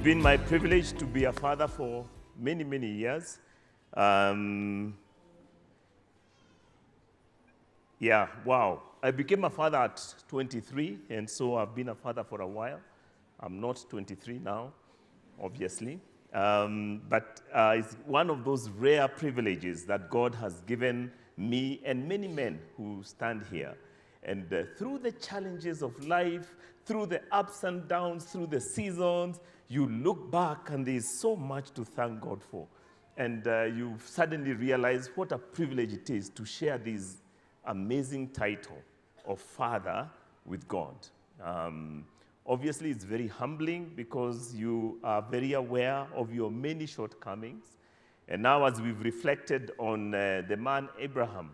been my privilege to be a father for many, many years. Wow. I became a father at 23, and so I've been a father for a while. I'm not 23 now, obviously. But it's one of those rare privileges that God has given me and many men who stand here. And through the challenges of life, through the ups and downs, through the seasons, you look back and there's so much to thank God for. And you suddenly realize what a privilege it is to share this amazing title of Father with God. Obviously, it's very humbling because you are very aware of your many shortcomings. And now as we've reflected on the man Abraham,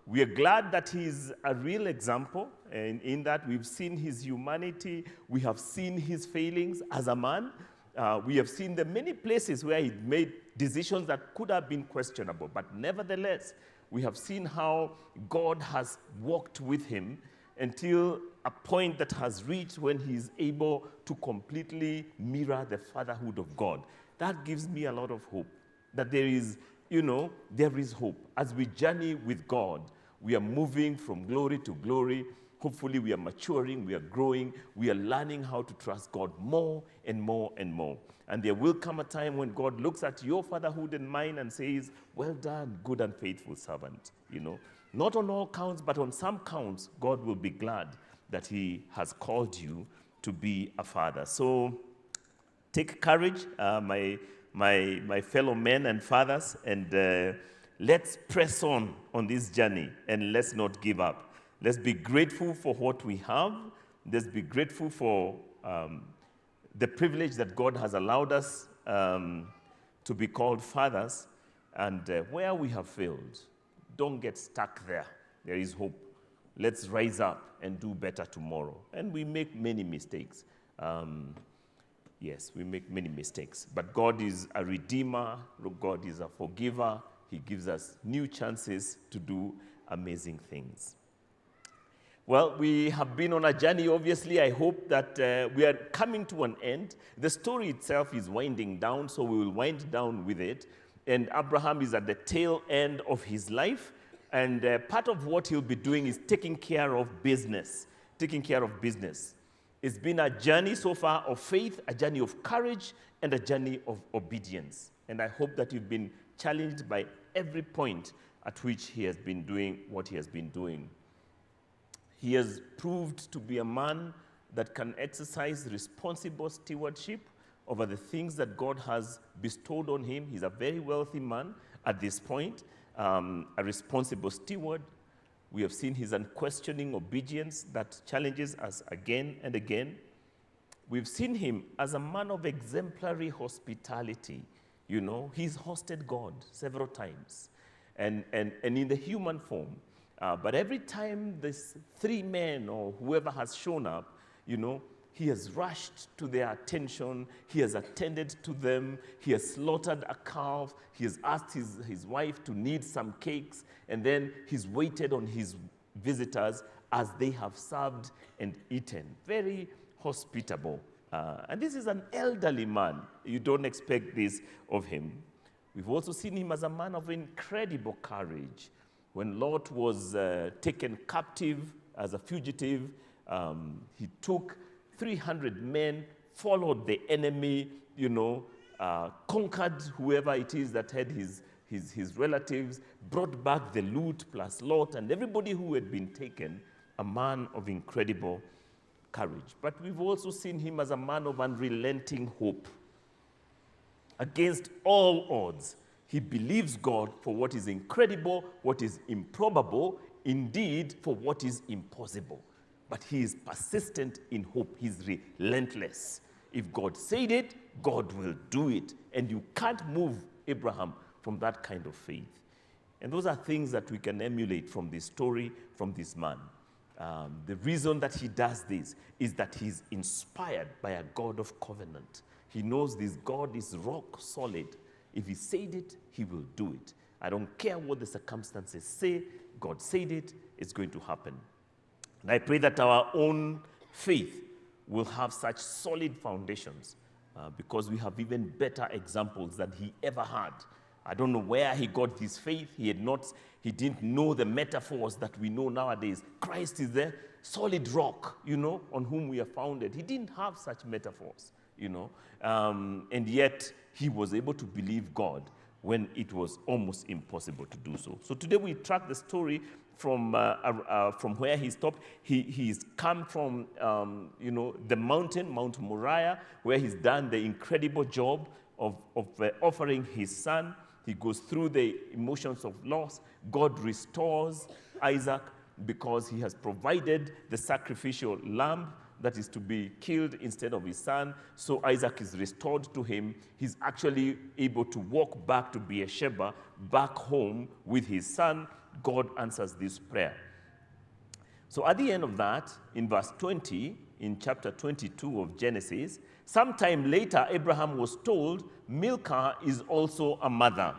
we are glad that he's a real example, and in that we've seen his humanity, we have seen his failings as a man, we have seen the many places where he made decisions that could have been questionable, but nevertheless, we have seen how God has walked with him until a point that has reached when he is able to completely mirror the fatherhood of God. That gives me a lot of hope, that there is hope. As we journey with God, we are moving from glory to glory. Hopefully, we are maturing, we are growing, we are learning how to trust God more and more and more. And there will come a time when God looks at your fatherhood and mine and says, well done, good and faithful servant. Not on all counts, but on some counts, God will be glad that he has called you to be a father. So take courage, my fellow men and fathers, and let's press on this journey, and let's not give up. Let's be grateful for what we have. Let's be grateful for the privilege that God has allowed us to be called fathers. And where we have failed, don't get stuck there. There is hope. Let's rise up and do better tomorrow. And we make many mistakes. Yes, we make many mistakes. But God is a redeemer. God is a forgiver. He gives us new chances to do amazing things. Well, we have been on a journey, obviously. I hope that we are coming to an end. The story itself is winding down, so we will wind down with it. And Abraham is at the tail end of his life. And part of what he'll be doing is taking care of business. It's been a journey so far of faith, a journey of courage, and a journey of obedience. And I hope that you've been challenged by every point at which he has been doing what he has been doing. He has proved to be a man that can exercise responsible stewardship over the things that God has bestowed on him. He's a very wealthy man at this point, a responsible steward. We have seen his unquestioning obedience that challenges us again and again. We've seen him as a man of exemplary hospitality. He's hosted God several times, and in the human form. But every time these three men or whoever has shown up, he has rushed to their attention. He has attended to them. He has slaughtered a calf. He has asked his wife to knead some cakes. And then he's waited on his visitors as they have served and eaten. Very hospitable. And this is an elderly man. You don't expect this of him. We've also seen him as a man of incredible courage. When Lot was taken captive as a fugitive, he took 300 men, followed the enemy, conquered whoever it is that had his relatives, brought back the loot plus Lot and everybody who had been taken, a man of incredible courage. But we've also seen him as a man of unrelenting hope. Against all odds, he believes God for what is incredible, what is improbable, indeed for what is impossible. But he is persistent in hope. He's relentless. If God said it, God will do it. And you can't move Abraham from that kind of faith. And those are things that we can emulate from this story, from this man. The reason that he does this is that he's inspired by a God of covenant. He knows this God is rock solid. If he said it, he will do it. I don't care what the circumstances say. God said it, it's going to happen. And I pray that our own faith will have such solid foundations because we have even better examples than he ever had. I don't know where he got this faith. He didn't know the metaphors that we know nowadays. Christ is the solid rock, on whom we are founded. He didn't have such metaphors, and yet he was able to believe God when it was almost impossible to do so. So today we track the story from where he stopped. He's come from, the mountain, Mount Moriah, where he's done the incredible job of offering his son. He goes through the emotions of loss. God restores Isaac because he has provided the sacrificial lamb that is to be killed instead of his son. So Isaac is restored to him. He's actually able to walk back to Beersheba, back home with his son. God answers this prayer. So at the end of that, in verse 20, in chapter 22 of Genesis, sometime later, Abraham was told, Milcah is also a mother.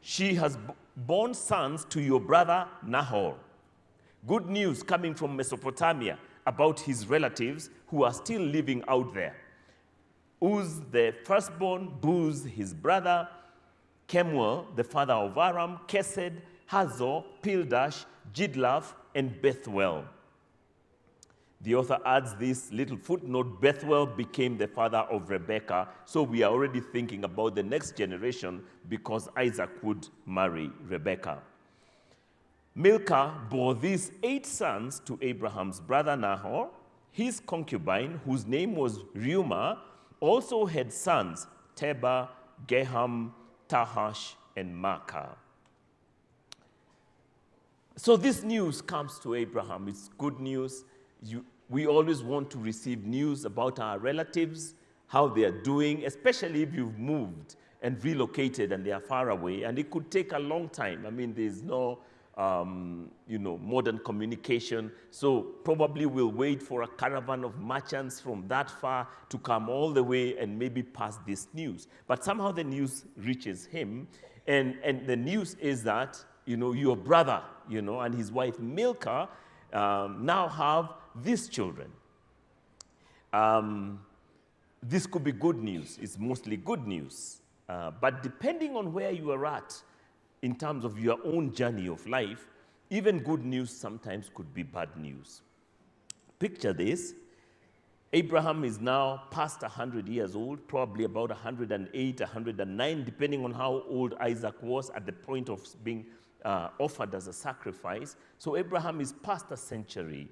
She has borne sons to your brother Nahor. Good news coming from Mesopotamia about his relatives who are still living out there. Uz, the firstborn, Buz, his brother, Kemuel, the father of Aram, Kesed, Hazor, Pildash, Jidlaph, and Bethuel. The author adds this little footnote: Bethuel became the father of Rebekah. So we are already thinking about the next generation because Isaac would marry Rebekah. Milcah bore these 8 sons to Abraham's brother Nahor. His concubine, whose name was Reumah, also had sons, Teba, Geham, Tahash, and Maachah. So this news comes to Abraham. It's good news. We always want to receive news about our relatives, how they are doing, especially if you've moved and relocated and they are far away. And it could take a long time. I mean, there's no, modern communication. So probably we'll wait for a caravan of merchants from that far to come all the way and maybe pass this news. But somehow the news reaches him. And the news is that, your brother, and his wife Milcah now have these children. This could be good news. It's mostly good news. But depending on where you are at in terms of your own journey of life, even good news sometimes could be bad news. Picture this. Abraham is now past 100 years old, probably about 108, 109, depending on how old Isaac was at the point of being offered as a sacrifice. So Abraham is past a century.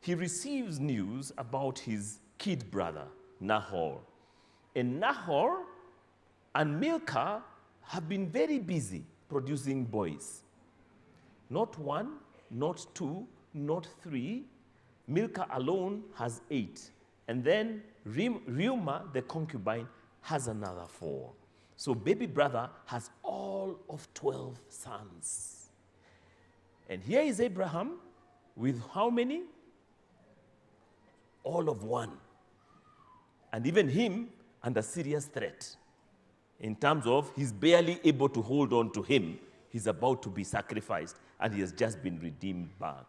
He receives news about his kid brother, Nahor. And Nahor and Milcah have been very busy producing boys. Not 1, not 2, not 3. Milcah alone has 8. And then Reumah, the concubine, has another 4. So baby brother has all of 12 sons. And here is Abraham with how many? All of 1. And even him under serious threat in terms of he's barely able to hold on to him. He's about to be sacrificed, and he has just been redeemed back.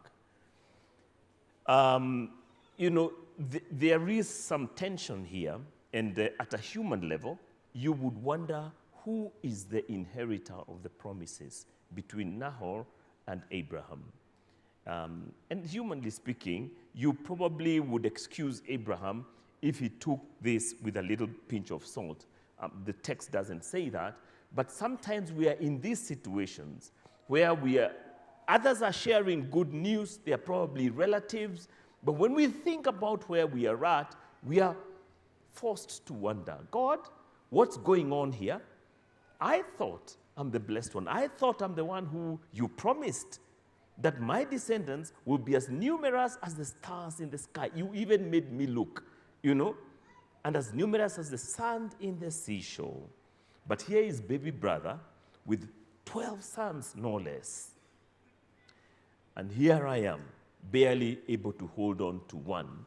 There is some tension here, and at a human level, you would wonder who is the inheritor of the promises between Nahor and Abraham. And humanly speaking, you probably would excuse Abraham if he took this with a little pinch of salt. The text doesn't say that, but sometimes we are in these situations where others are sharing good news, they are probably relatives, but when we think about where we are at, we are forced to wonder, God, what's going on here? I thought I'm the blessed one. I thought I'm the one who you promised that my descendants will be as numerous as the stars in the sky. You even made me look, and as numerous as the sand in the seashore. But here is baby brother with 12 sons, no less. And here I am, barely able to hold on to 1.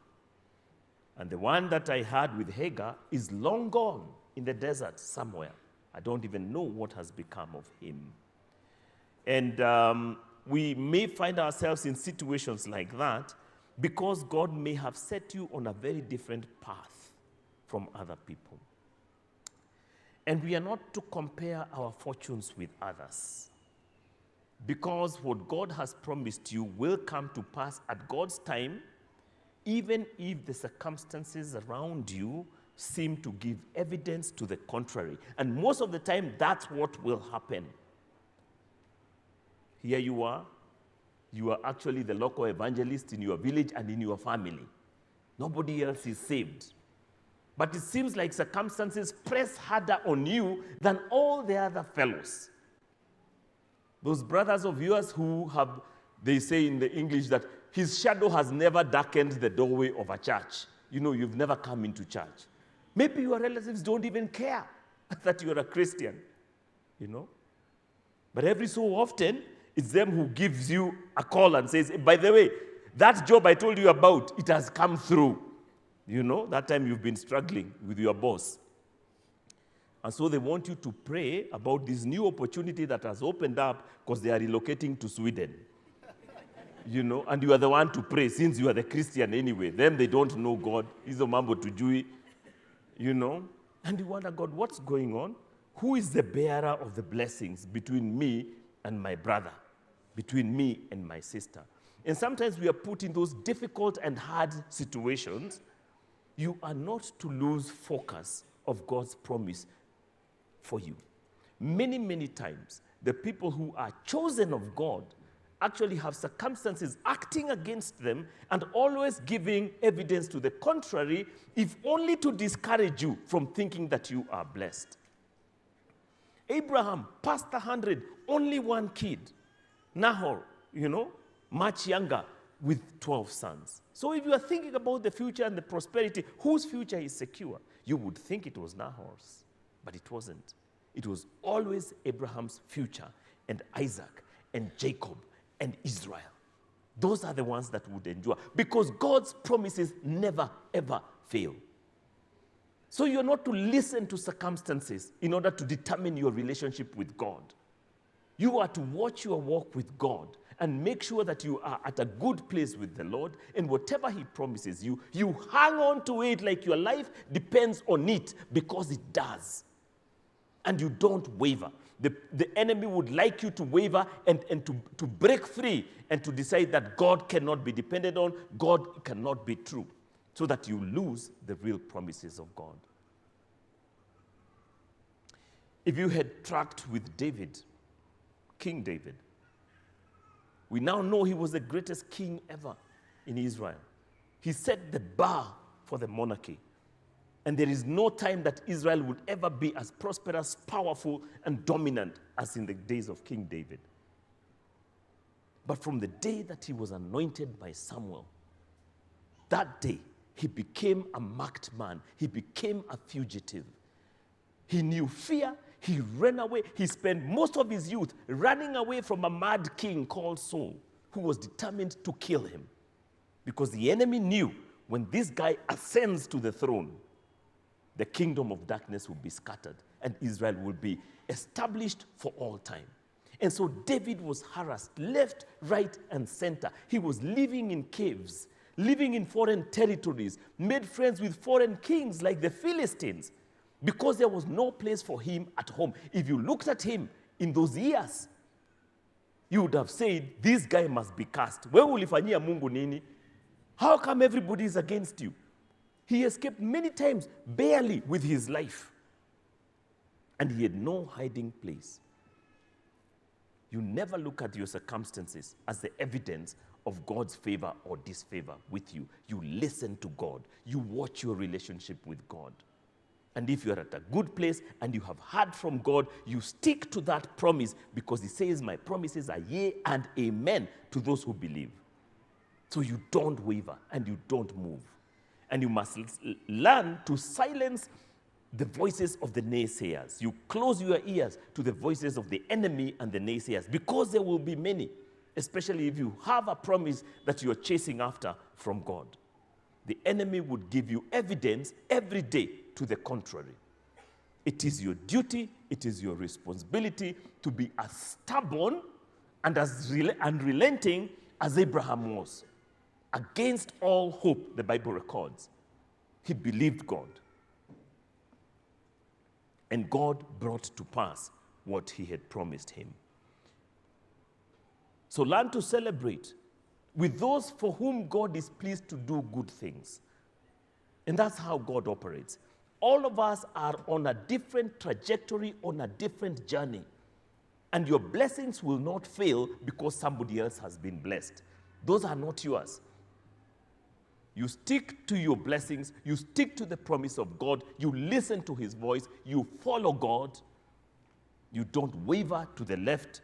And the one that I had with Hagar is long gone in the desert somewhere. I don't even know what has become of him. And we may find ourselves in situations like that because God may have set you on a very different path from other people. And we are not to compare our fortunes with others, because what God has promised you will come to pass at God's time, even if the circumstances around you seem to give evidence to the contrary. And most of the time, that's what will happen. Here you are actually the local evangelist in your village and in your family. Nobody else is saved. But it seems like circumstances press harder on you than all the other fellows. Those brothers of yours who have, they say in the English that his shadow has never darkened the doorway of a church. You know, you've never come into church. Maybe your relatives don't even care that you're a Christian, you know. But every so often, it's them who gives you a call and says, by the way, that job I told you about, it has come through. You know, that time you've been struggling with your boss. And so they want you to pray about this new opportunity that has opened up because they are relocating to Sweden. You know, and you are the one to pray since you are the Christian anyway. Them, they don't know God. He's a mambo to Jew, you know. And you wonder, God, what's going on? Who is the bearer of the blessings between me and my brother, between me and my sister? And sometimes we are put in those difficult and hard situations. You are not to lose focus of God's promise for you. Many, many times, the people who are chosen of God actually have circumstances acting against them and always giving evidence to the contrary, if only to discourage you from thinking that you are blessed. Abraham, past 100, only one kid. Nahor, you know, much younger, with 12 sons. So if you are thinking about the future and the prosperity, whose future is secure? You would think it was Nahor's, but it wasn't. It was always Abraham's future, and Isaac, and Jacob, and Israel. Those are the ones that would endure, because God's promises never, ever fail. So you're not to listen to circumstances in order to determine your relationship with God. You are to watch your walk with God and make sure that you are at a good place with the Lord, and whatever He promises you, you hang on to it like your life depends on it, because it does. And you don't waver. The enemy would like you to waver and to break free and to decide that God cannot be depended on, God cannot be true, so that you lose the real promises of God. If you had tracked with David, King David, we now know he was the greatest king ever in Israel. He set the bar for the monarchy. And there is no time that Israel would ever be as prosperous, powerful, and dominant as in the days of King David. But from the day that he was anointed by Samuel, that day he became a marked man. He became a fugitive. He knew fear. He ran away. He spent most of his youth running away from a mad king called Saul, who was determined to kill him. Because the enemy knew when this guy ascends to the throne, the kingdom of darkness will be scattered and Israel will be established for all time. And so David was harassed left, right, and center. He was living in caves, living in foreign territories, made friends with foreign kings like the Philistines, because there was no place for him at home. If you looked at him in those years, you would have said, this guy must be cast. Where will ulifanyia Mungu nini? How come everybody is against you? He escaped many times, barely with his life. And he had no hiding place. You never look at your circumstances as the evidence of God's favor or disfavor with you. You listen to God. You watch your relationship with God. And if you are at a good place and you have heard from God, you stick to that promise, because He says, my promises are yea and amen to those who believe. So you don't waver and you don't move. And you must learn to silence the voices of the naysayers. You close your ears to the voices of the enemy and the naysayers, because there will be many, especially if you have a promise that you are chasing after from God. The enemy would give you evidence every day to the contrary. It is your duty, it is your responsibility to be as stubborn and as unrelenting as Abraham was. Against all hope, the Bible records, he believed God, And God brought to pass what he had promised him. So learn to celebrate with those for whom God is pleased to do good things. And that's how God operates. All of us are on a different trajectory, on a different journey. And your blessings will not fail because somebody else has been blessed. Those are not yours. You stick to your blessings, you stick to the promise of God, you listen to his voice, you follow God, you don't waver to the left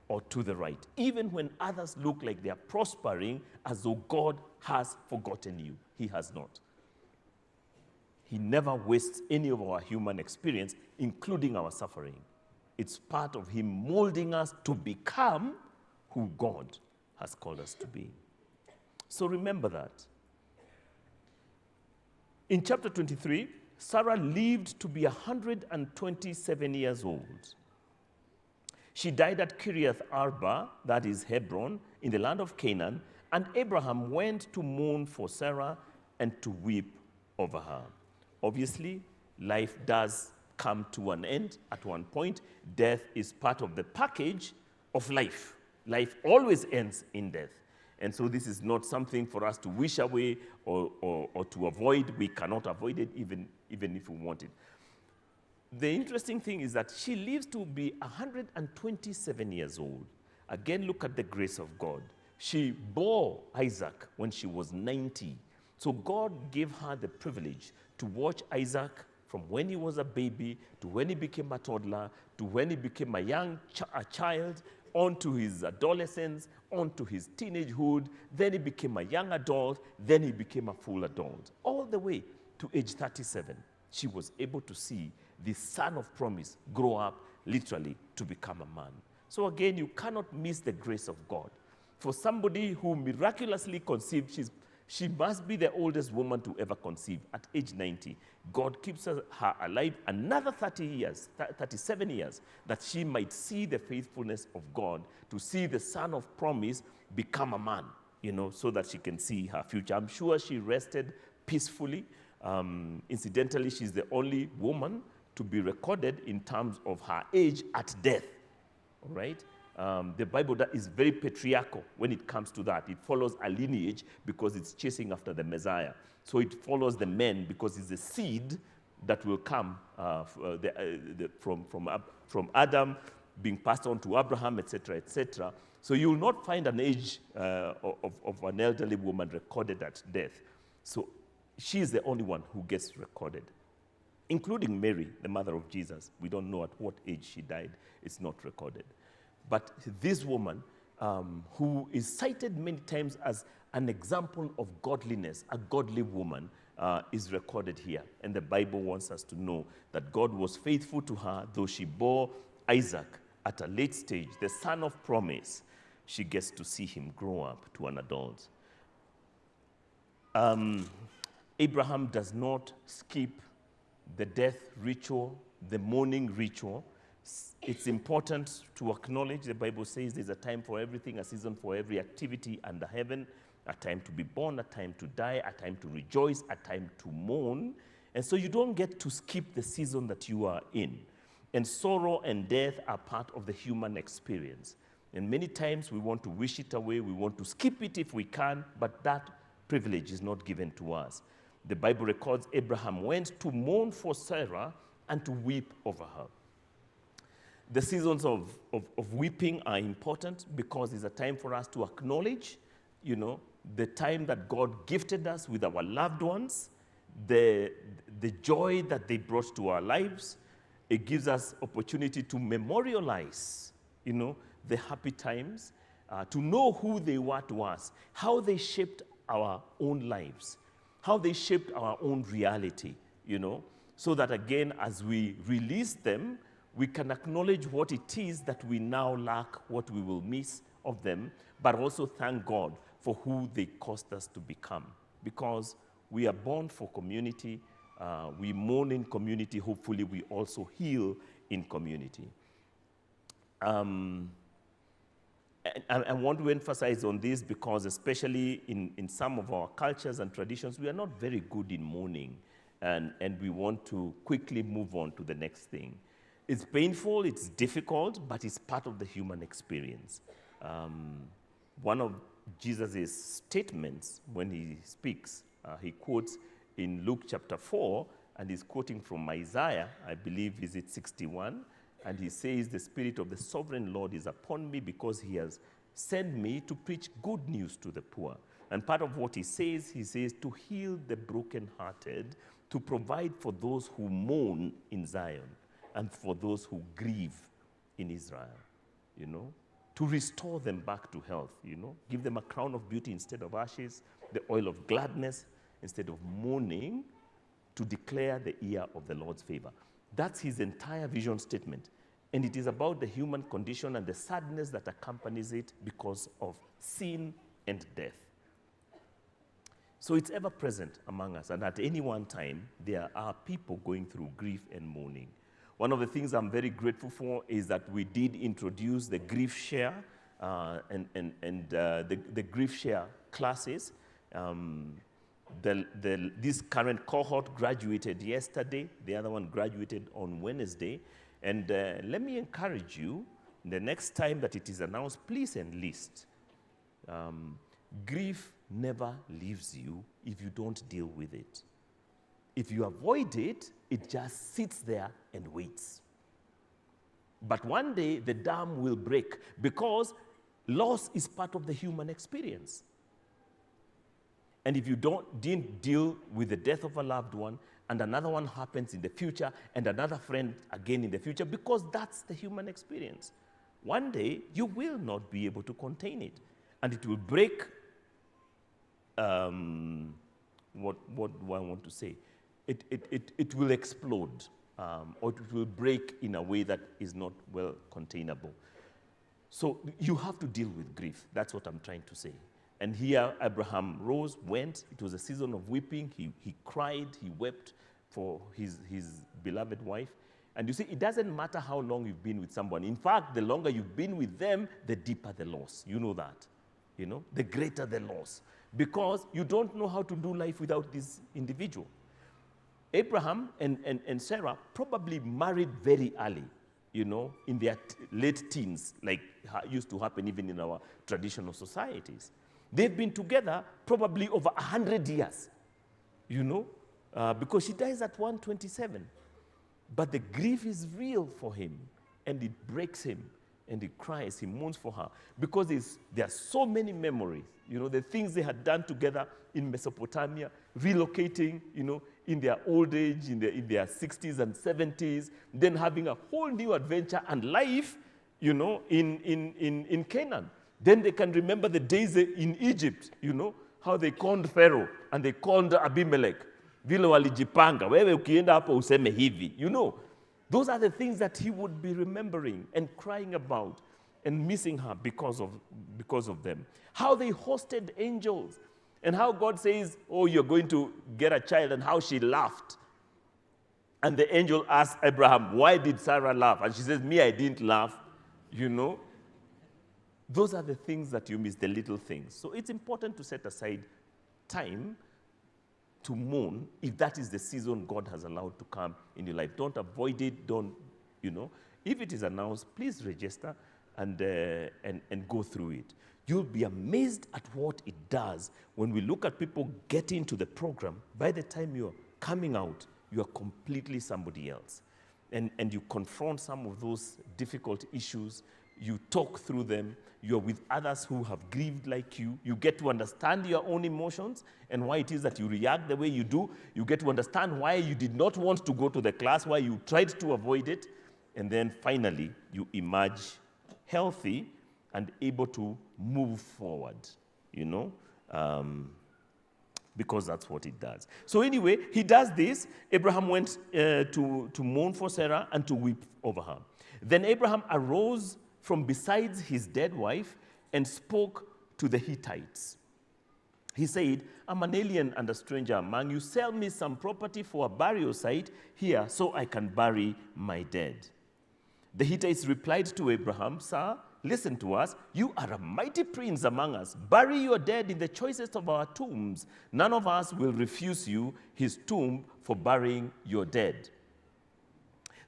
or to the right, even when others look like they are prospering as though God has forgotten you. He has not. He never wastes any of our human experience, including our suffering. It's part of him molding us to become who God has called us to be. So remember that. In chapter 23, Sarah lived to be 127 years old. She died at Kiriath Arba, that is Hebron, in the land of Canaan, and Abraham went to mourn for Sarah and to weep over her. Obviously, life does come to an end at one point. Death is part of the package of life. Life always ends in death. And so this is not something for us to wish away or to avoid. We cannot avoid it even if we want it. The interesting thing is that she lives to be 127 years old. Again, look at the grace of God. She bore Isaac when she was 90. So God gave her the privilege to watch Isaac from when he was a baby to when he became a toddler to when he became a child, on to his adolescence, on to his teenagehood, then he became a young adult, then he became a full adult. All the way to age 37, she was able to see the son of promise grow up literally to become a man. So again, you cannot miss the grace of God. For somebody who miraculously conceived, she must be the oldest woman to ever conceive at age 90. God keeps her alive another 37 years, that she might see the faithfulness of God, to see the son of promise become a man, so that she can see her future. I'm sure she rested peacefully. Incidentally, she's the only woman to be recorded in terms of her age at death, all right? The Bible is very patriarchal when it comes to that. It follows a lineage because it's chasing after the Messiah. So it follows the men because it's the seed that will come from Adam being passed on to Abraham, etc., etc. So you will not find an age of an elderly woman recorded at death. So she is the only one who gets recorded, including Mary, the mother of Jesus. We don't know at what age she died. It's not recorded. But this woman, who is cited many times as an example of godliness, a godly woman, is recorded here. And the Bible wants us to know that God was faithful to her, though she bore Isaac at a late stage, the son of promise. She gets to see him grow up to an adult. Abraham does not skip the death ritual, the mourning ritual. It's important to acknowledge, the Bible says there's a time for everything, a season for every activity under heaven, a time to be born, a time to die, a time to rejoice, a time to mourn. And so you don't get to skip the season that you are in. And sorrow and death are part of the human experience. And many times we want to wish it away, we want to skip it if we can, but that privilege is not given to us. The Bible records Abraham went to mourn for Sarah and to weep over her. The seasons of weeping are important because it's a time for us to acknowledge, the time that God gifted us with our loved ones, the joy that they brought to our lives. It gives us opportunity to memorialize, the happy times, to know who they were to us, how they shaped our own lives, how they shaped our own reality, so that again, as we release them, we can acknowledge what it is that we now lack, what we will miss of them, but also thank God for who they caused us to become. Because we are born for community, we mourn in community, hopefully we also heal in community. And I want to emphasize on this because especially in some of our cultures and traditions, we are not very good in mourning. and we want to quickly move on to the next thing. It's painful, it's difficult, but it's part of the human experience. One of Jesus' statements when he speaks, he quotes in Luke chapter 4, and he's quoting from Isaiah, I believe, is it 61? And he says, the Spirit of the Sovereign Lord is upon me because he has sent me to preach good news to the poor. And part of what he says to heal the brokenhearted, to provide for those who mourn in Zion and for those who grieve in Israel, to restore them back to health, give them a crown of beauty instead of ashes, the oil of gladness instead of mourning, to declare the year of the Lord's favor. That's his entire vision statement. And it is about the human condition and the sadness that accompanies it because of sin and death. So it's ever present among us, and at any one time, there are people going through grief and mourning. One of the things I'm very grateful for is that we did introduce the grief share and the grief share classes. This current cohort graduated yesterday. The other one graduated on Wednesday. And let me encourage you, the next time that it is announced, please enlist. Grief never leaves you if you don't deal with it. If you avoid it, it just sits there and waits. But one day, the dam will break because loss is part of the human experience. And if you didn't deal with the death of a loved one, and another one happens in the future, and another friend again in the future, because that's the human experience. One day, you will not be able to contain it. And it will break, what do I want to say? It will explode, or it will break in a way that is not well containable. So you have to deal with grief. That's what I'm trying to say. And here, Abraham rose, went. It was a season of weeping. He cried, he wept for his beloved wife. And you see, it doesn't matter how long you've been with someone. In fact, the longer you've been with them, the deeper the loss. You know that. The greater the loss. Because you don't know how to do life without this individual. Abraham and Sarah probably married very early, in their late teens, like used to happen even in our traditional societies. They've been together probably over 100 years, because she dies at 127. But the grief is real for him, and it breaks him, and he cries, he mourns for her, because there are so many memories, the things they had done together in Mesopotamia, relocating, in their old age, in their 60s and 70s, then having a whole new adventure and life, in Canaan. Then they can remember the days in Egypt, how they conned Pharaoh and they conned Abimelech. Vile walijipanga, wewe ukienda hapo useme hivi. Those are the things that he would be remembering and crying about and missing her because of them. How they hosted angels and how God says, oh, you're going to get a child, and how she laughed. And the angel asked Abraham, why did Sarah laugh? And she says, me, I didn't laugh, Those are the things that you miss, the little things. So it's important to set aside time to mourn if that is the season God has allowed to come in your life. Don't avoid it. If it is announced, please register and go through it. You'll be amazed at what it does when we look at people getting to the program. By the time you're coming out, you are completely somebody else. And you confront some of those difficult issues. You talk through them. You're with others who have grieved like you. You get to understand your own emotions and why it is that you react the way you do. You get to understand why you did not want to go to the class, why you tried to avoid it. And then finally, you emerge healthy and able to move forward, because that's what it does. So anyway, he does this. Abraham went to mourn for Sarah and to weep over her. Then Abraham arose from beside his dead wife and spoke to the Hittites. He said, I'm an alien and a stranger among you. Sell me some property for a burial site here so I can bury my dead. The Hittites replied to Abraham, Sir, listen to us. You are a mighty prince among us. Bury your dead in the choicest of our tombs. None of us will refuse you his tomb for burying your dead."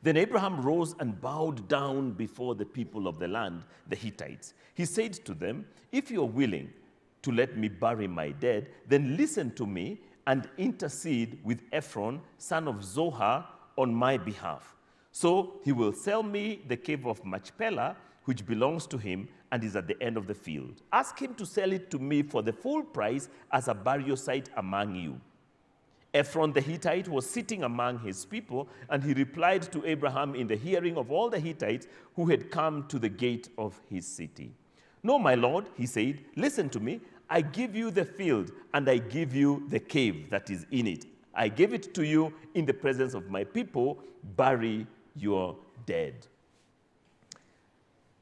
Then Abraham rose and bowed down before the people of the land, the Hittites. He said to them, "If you are willing to let me bury my dead, then listen to me and intercede with Ephron, son of Zohar, on my behalf. So he will sell me the cave of Machpelah, which belongs to him and is at the end of the field. Ask him to sell it to me for the full price as a burial site among you." Ephron the Hittite was sitting among his people, and he replied to Abraham in the hearing of all the Hittites who had come to the gate of his city. "No, my lord," he said, "listen to me. I give you the field, and I give you the cave that is in it. I gave it to you in the presence of my people. Bury your dead."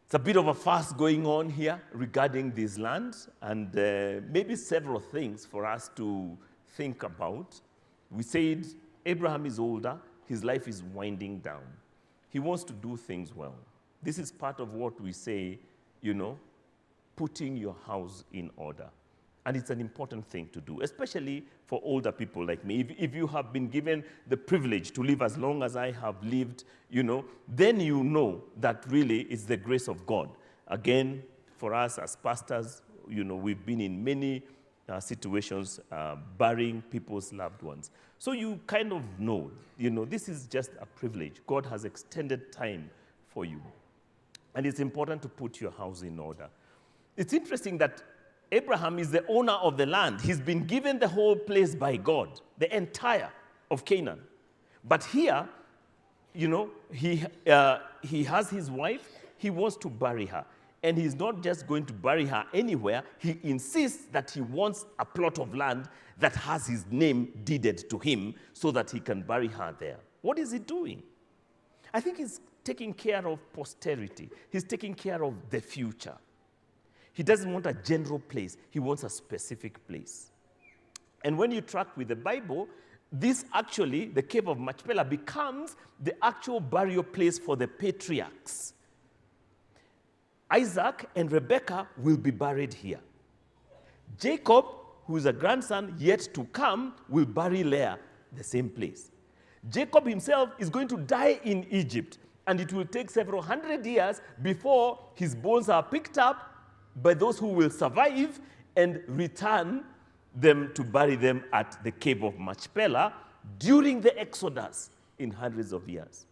It's a bit of a fuss going on here regarding this land, and maybe several things for us to think about. We said Abraham is older, his life is winding down. He wants to do things well. This is part of what we say, putting your house in order. And it's an important thing to do, especially for older people like me. If you have been given the privilege to live as long as I have lived, then you know that really it's the grace of God. Again, for us as pastors, we've been in many situations burying people's loved ones. So you kind of know, this is just a privilege. God has extended time for you. And it's important to put your house in order. It's interesting that Abraham is the owner of the land. He's been given the whole place by God, the entire of Canaan. But here, he has his wife. He wants to bury her. And he's not just going to bury her anywhere. He insists that he wants a plot of land that has his name deeded to him so that he can bury her there. What is he doing? I think he's taking care of posterity. He's taking care of the future. He doesn't want a general place. He wants a specific place. And when you track with the Bible, this actually, the cave of Machpelah, becomes the actual burial place for the patriarchs. Isaac and Rebekah will be buried here. Jacob, who is a grandson yet to come, will bury Leah, the same place. Jacob himself is going to die in Egypt, and it will take several hundred years before his bones are picked up by those who will survive and return them to bury them at the cave of Machpelah during the Exodus in hundreds of years.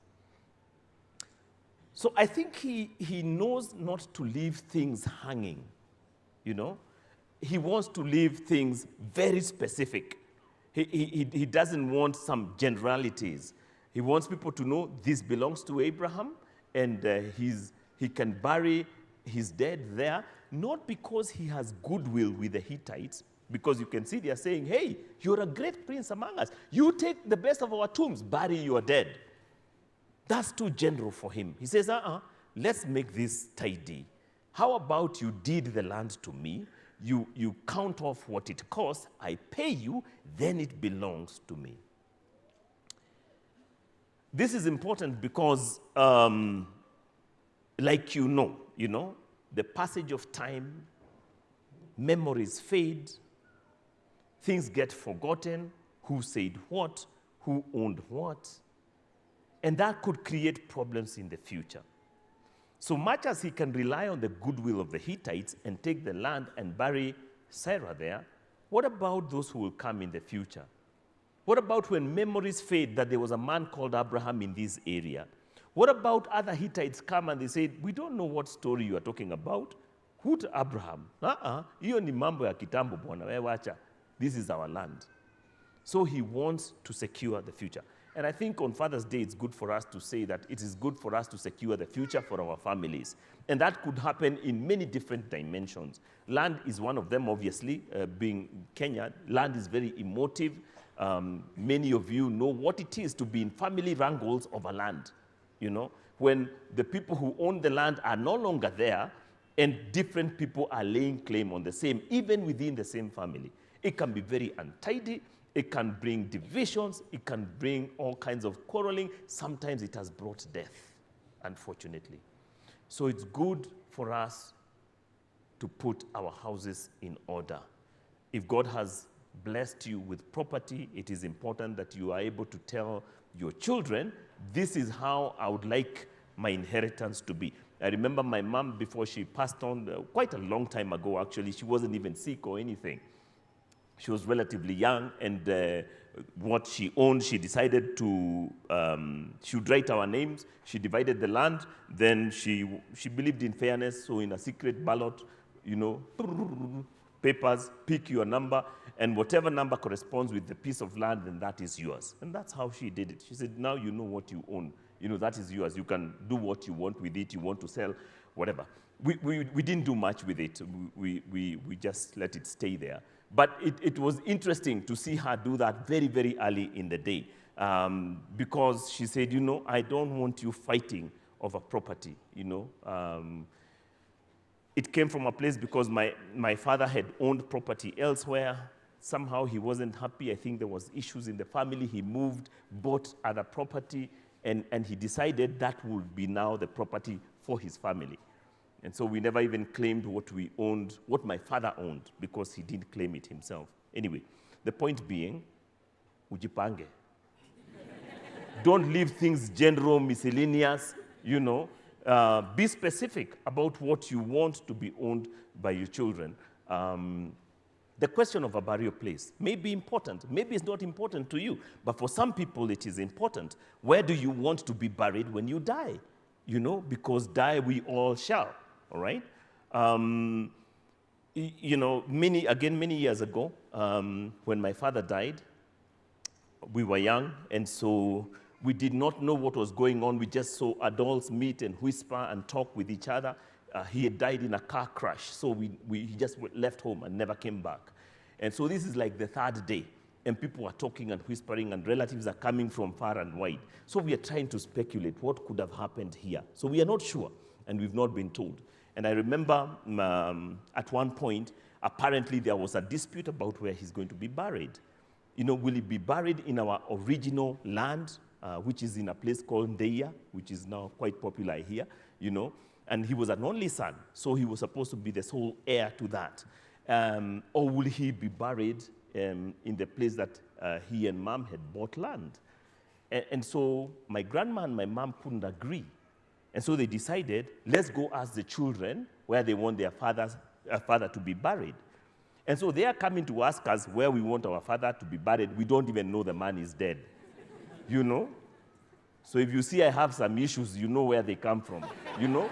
So I think he knows not to leave things hanging, He wants to leave things very specific. He doesn't want some generalities. He wants people to know this belongs to Abraham, and he can bury his dead there, not because he has goodwill with the Hittites, because you can see they are saying, "Hey, you're a great prince among us. You take the best of our tombs, bury your dead." That's too general for him. He says, let's make this tidy. How about you deed the land to me? You count off what it costs, I pay you, then it belongs to me. This is important because, like the passage of time, memories fade, things get forgotten, who said what, who owned what, and that could create problems in the future. So much as he can rely on the goodwill of the Hittites and take the land and bury Sarah there, what about those who will come in the future? What about when memories fade that there was a man called Abraham in this area? What about other Hittites come and they say, "We don't know what story you are talking about. Who's Abraham? Hiyo ni mambo ya kitambo bwana, wewe wacha. This is our land." So he wants to secure the future. And I think on Father's Day, it's good for us to say that it is good for us to secure the future for our families. And that could happen in many different dimensions. Land is one of them, obviously. Being Kenya, land is very emotive. Many of you know what it is to be in family wrangles of a land. When the people who own the land are no longer there, and different people are laying claim on the same, even within the same family. It can be very untidy. It can bring divisions. It can bring all kinds of quarreling. Sometimes it has brought death, unfortunately. So it's good for us to put our houses in order. If God has blessed you with property, it is important that you are able to tell your children, this is how I would like my inheritance to be. I remember my mom, before she passed on, quite a long time ago actually, she wasn't even sick or anything. She was relatively young, and what she owned, she decided to, she would write our names. She divided the land. Then she believed in fairness, so in a secret ballot, you know, papers, pick your number, and whatever number corresponds with the piece of land, then that is yours. And that's how she did it. She said, now you know what you own. You know, that is yours. You can do what you want with it. You want to sell, whatever. We didn't do much with it. We just let it stay there. But it was interesting to see her do that very, very early in the day, because she said, you know, I don't want you fighting over property, you know. It came from a place because my father had owned property elsewhere. Somehow he wasn't happy. I think there was issues in the family. He moved, bought other property, and he decided that would be now the property for his family. And so we never even claimed what we owned, what my father owned, because he didn't claim it himself. Anyway, the point being, ujipange. Don't leave things general, miscellaneous, you know. Be specific about what you want to be owned by your children. The question of a burial place may be important. Maybe it's not important to you, but for some people it is important. Where do you want to be buried when you die? You know, because die we all shall, all right? You know, many years ago, when my father died, we were young, and so we did not know what was going on. We just saw adults meet and whisper and talk with each other. He had died in a car crash, so he just left home and never came back. And so this is like the third day, and people are talking and whispering, and relatives are coming from far and wide. So we are trying to speculate what could have happened here. So we are not sure, and we've not been told. And I remember at one point, apparently there was a dispute about where he's going to be buried. You know, will he be buried in our original land, which is in a place called Ndeia, which is now quite popular here, you know? And he was an only son, so he was supposed to be the sole heir to that. Or will he be buried in the place that he and mom had bought land? And so my grandma and my mom couldn't agree. And so they decided, let's go ask the children where they want their father to be buried. And so they are coming to ask us where we want our father to be buried. We don't even know the man is dead, you know? So if you see I have some issues, you know where they come from, you know?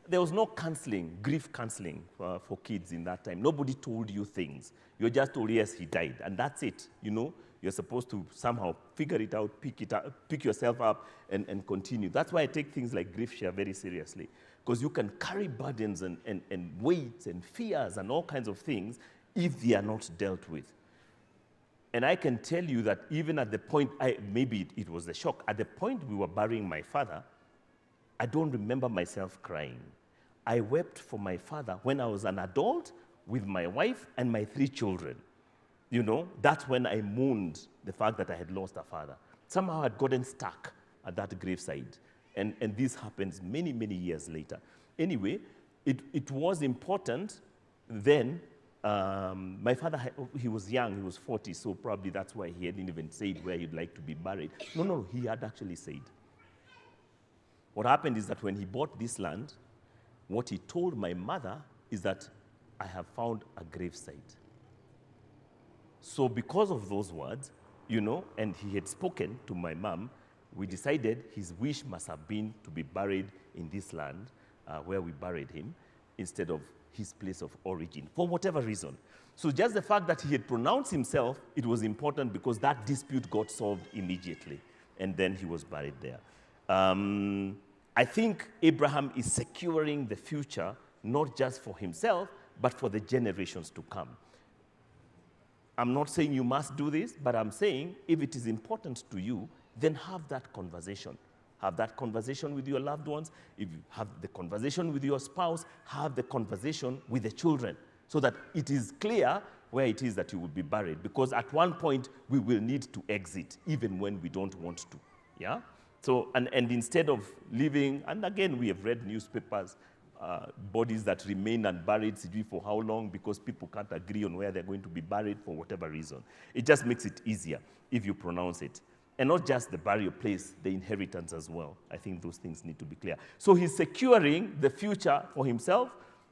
There was no counseling, grief counseling for kids in that time. Nobody told you things. You're just told, yes, he died, and that's it, you know? You're supposed to somehow figure it out, pick yourself up, and continue. That's why I take things like grief share very seriously, because you can carry burdens and weights and fears and all kinds of things if they are not dealt with. And I can tell you that even at the point, maybe it was the shock, at the point we were burying my father, I don't remember myself crying. I wept for my father when I was an adult with my wife and my 3 children. You know, that's when I mourned the fact that I had lost a father. Somehow I'd gotten stuck at that graveside. And this happens many, many years later. Anyway, it was important then. My father, he was young, he was 40, so probably that's why he hadn't even said where he'd like to be buried. No, he had actually said. What happened is that when he bought this land, what he told my mother is that I have found a gravesite. So because of those words, you know, and he had spoken to my mom, we decided his wish must have been to be buried in this land where we buried him instead of his place of origin, for whatever reason. So just the fact that he had pronounced himself, it was important because that dispute got solved immediately, and then he was buried there. I think Abraham is securing the future, not just for himself, but for the generations to come. I'm not saying you must do this, but I'm saying if it is important to you, then have that conversation. Have that conversation with your loved ones. If you have the conversation with your spouse, have the conversation with the children so that it is clear where it is that you will be buried. Because at one point, we will need to exit, even when we don't want to. Yeah? So, and instead of living, and again, we have read newspapers, bodies that remain unburied for how long because people can't agree on where they're going to be buried for whatever reason. It just makes it easier if you pronounce it. And not just the burial place, the inheritance as well. I think those things need to be clear. So he's securing the future for himself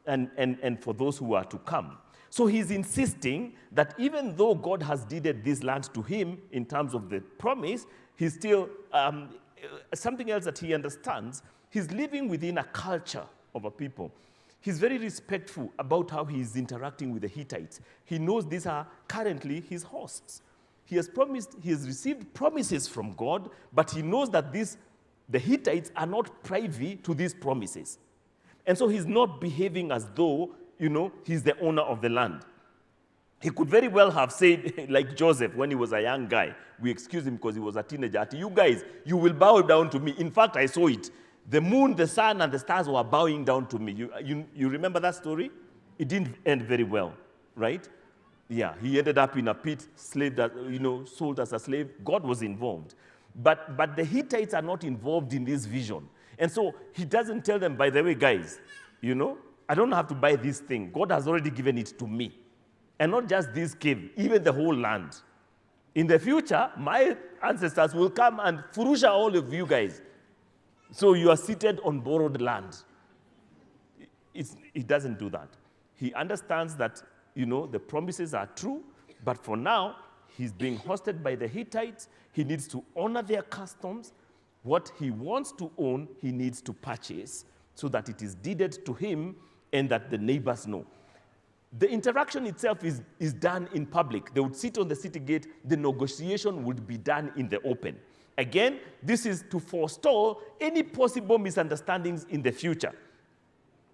and for those who are to come. So he's insisting that even though God has deeded this land to him in terms of the promise, he's still, something else that he understands, he's living within a culture of a people. He's very respectful about how he's interacting with the Hittites. He knows these are currently his hosts. He has received promises from God, but he knows that the Hittites are not privy to these promises. And so he's not behaving as though, he's the owner of the land. He could very well have said, like Joseph, when he was a young guy, we excuse him because he was a teenager, you guys, you will bow down to me. In fact, I saw it. The moon, the sun, and the stars were bowing down to me. You remember that story? It didn't end very well, right? Yeah, he ended up in a pit, sold as a slave. God was involved. But the Hittites are not involved in this vision. And so he doesn't tell them, by the way, guys, I don't have to buy this thing. God has already given it to me. And not just this cave, even the whole land. In the future, my ancestors will come and furusha all of you guys. So you are seated on borrowed land. He doesn't do that. He understands that, the promises are true, but for now, he's being hosted by the Hittites. He needs to honor their customs. What he wants to own, he needs to purchase so that it is deeded to him and that the neighbors know. The interaction itself is done in public. They would sit on the city gate. The negotiation would be done in the open. Again, this is to forestall any possible misunderstandings in the future.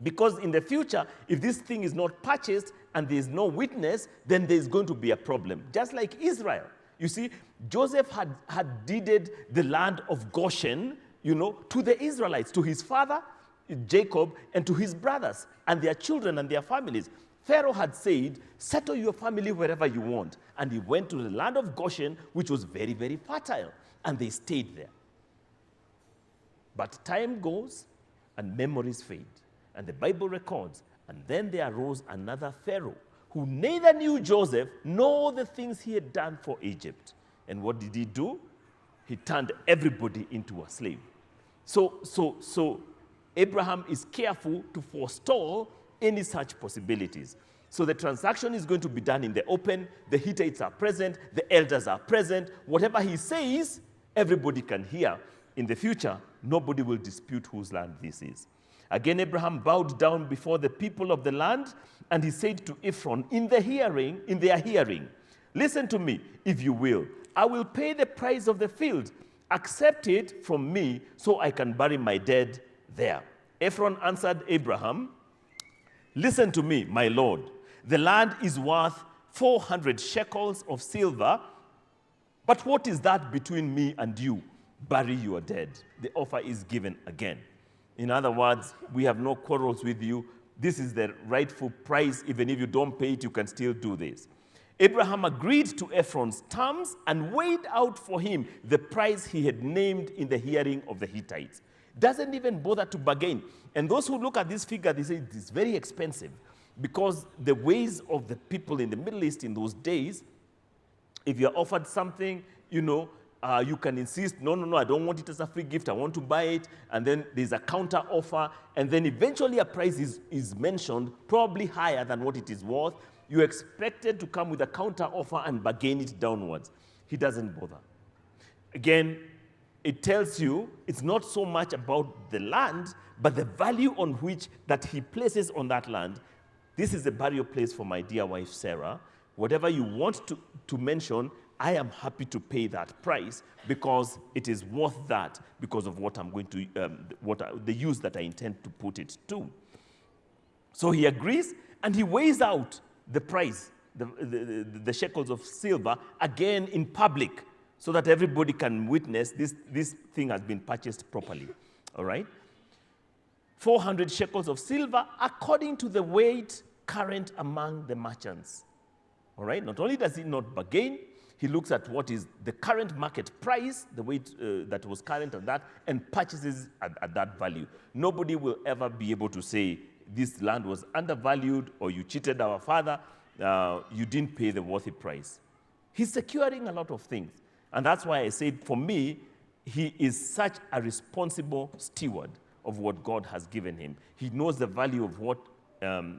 Because in the future, if this thing is not purchased and there is no witness, then there is going to be a problem. Just like Israel. You see, Joseph had deeded the land of Goshen, to the Israelites, to his father, Jacob, and to his brothers, and their children and their families. Pharaoh had said, settle your family wherever you want. And he went to the land of Goshen, which was very, very fertile. And they stayed there. But time goes, and memories fade. And the Bible records, and then there arose another Pharaoh, who neither knew Joseph nor the things he had done for Egypt. And what did he do? He turned everybody into a slave. So Abraham is careful to forestall any such possibilities. So the transaction is going to be done in the open. The Hittites are present. The elders are present. Whatever he says, everybody can hear. In the future, nobody will dispute whose land this is. Again, Abraham bowed down before the people of the land, and he said to Ephron in their hearing, listen to me, if you will. I will pay the price of the field. Accept it from me so I can bury my dead there. Ephron answered Abraham, listen to me, my lord. The land is worth 400 shekels of silver, but what is that between me and you? Bury your dead. The offer is given again. In other words, we have no quarrels with you. This is the rightful price. Even if you don't pay it, you can still do this. Abraham agreed to Ephron's terms and weighed out for him the price he had named in the hearing of the Hittites. Doesn't even bother to bargain. And those who look at this figure, they say it's very expensive because the ways of the people in the Middle East in those days, if you're offered something, you can insist, no, I don't want it as a free gift, I want to buy it, and then there's a counter offer, and then eventually a price is mentioned, probably higher than what it is worth. You're expected to come with a counter offer and bargain it downwards. He doesn't bother. Again, it tells you it's not so much about the land, but the value on which that he places on that land. This is a burial place for my dear wife, Sarah. Whatever you want to mention, I am happy to pay that price because it is worth that because of what I'm going to, the use that I intend to put it to. So he agrees and he weighs out the price, the shekels of silver, again in public so that everybody can witness this thing has been purchased properly. All right? 400 shekels of silver according to the weight current among the merchants. All right? Not only does he not bargain, He looks at what is the current market price, the way that was current at that, and purchases at that value. Nobody will ever be able to say, this land was undervalued, or you cheated our father, you didn't pay the worthy price. He's securing a lot of things. And that's why I said, for me, he is such a responsible steward of what God has given him. He knows the value of what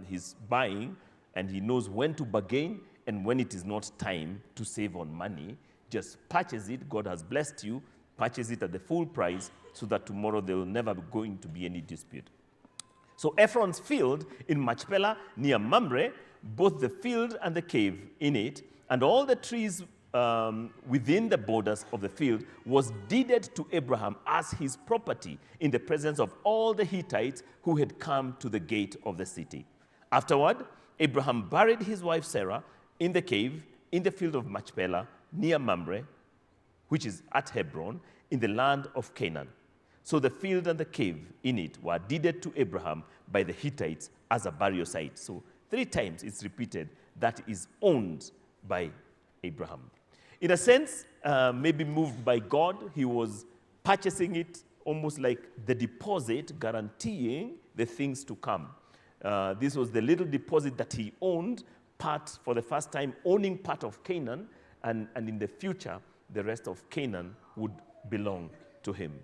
he's buying, and he knows when to bargain and when it is not time to save on money. Just purchase it. God has blessed you. Purchase it at the full price so that tomorrow there will never be going to be any dispute. So Ephron's field in Machpelah near Mamre, both the field and the cave in it, and all the trees within the borders of the field was deeded to Abraham as his property in the presence of all the Hittites who had come to the gate of the city. Afterward, Abraham buried his wife Sarah in the cave in the field of Machpelah near Mamre, which is at Hebron, in the land of Canaan. So the field and the cave in it were deeded to Abraham by the Hittites as a burial site. So 3 times it's repeated that is owned by Abraham. In a sense, maybe moved by God, he was purchasing it almost like the deposit guaranteeing the things to come. This was the little deposit that he owned, part for the first time, owning part of Canaan, and in the future, the rest of Canaan would belong to him.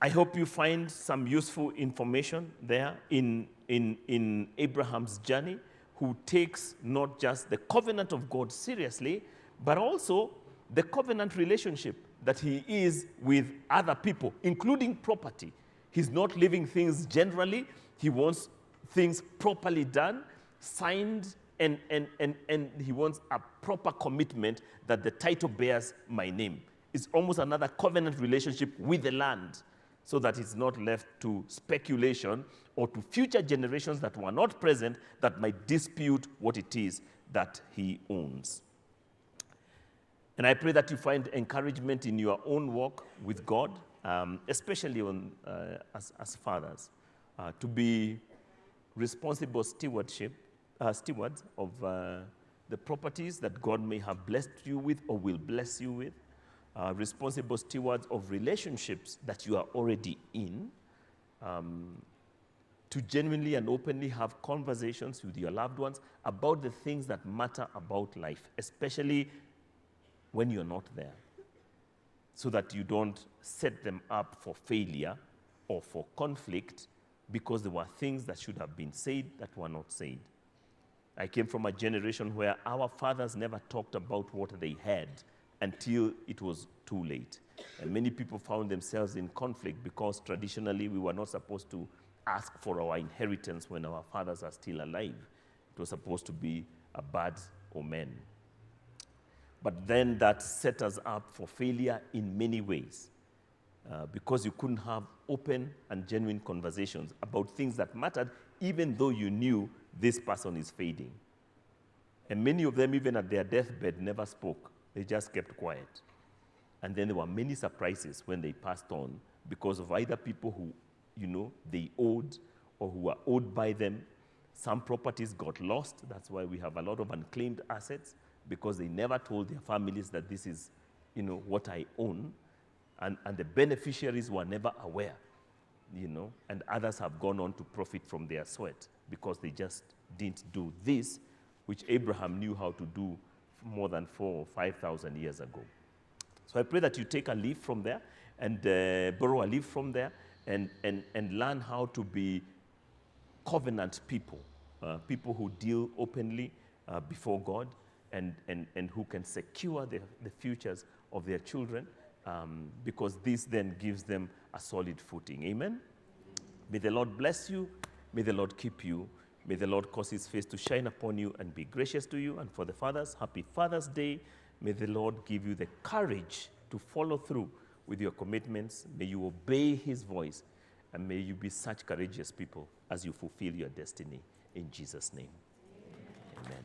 I hope you find some useful information there in Abraham's journey, who takes not just the covenant of God seriously, but also the covenant relationship that he is with other people, including property. He's not leaving things generally. He wants things properly done, signed, and he wants a proper commitment that the title bears my name. It's almost another covenant relationship with the land, so that it's not left to speculation or to future generations that were not present that might dispute what it is that he owns. And I pray that you find encouragement in your own walk with God, especially as fathers, to be responsible stewards of the properties that God may have blessed you with or will bless you with, responsible stewards of relationships that you are already in, to genuinely and openly have conversations with your loved ones about the things that matter about life, especially when you're not there, so that you don't set them up for failure or for conflict because there were things that should have been said that were not said. I came from a generation where our fathers never talked about what they had until it was too late. And many people found themselves in conflict because traditionally we were not supposed to ask for our inheritance when our fathers are still alive. It was supposed to be a bad omen. But then that set us up for failure in many ways, because you couldn't have open and genuine conversations about things that mattered, even though you knew this person is fading. And many of them, even at their deathbed, never spoke. They just kept quiet. And then there were many surprises when they passed on because of either people who, they owed or who were owed by them. Some properties got lost. That's why we have a lot of unclaimed assets, because they never told their families that this is, what I own. And the beneficiaries were never aware, and others have gone on to profit from their sweat because they just didn't do this, which Abraham knew how to do more than 4,000 or 5,000 years ago. So I pray that you take a leaf from there and borrow a leaf from there and learn how to be covenant people, people who deal openly before God and who can secure the futures of their children, because this then gives them a solid footing. Amen? May the Lord bless you. May the Lord keep you. May the Lord cause his face to shine upon you and be gracious to you. And for the fathers, happy Father's Day. May the Lord give you the courage to follow through with your commitments. May you obey his voice. And may you be such courageous people as you fulfill your destiny. In Jesus' name. Amen.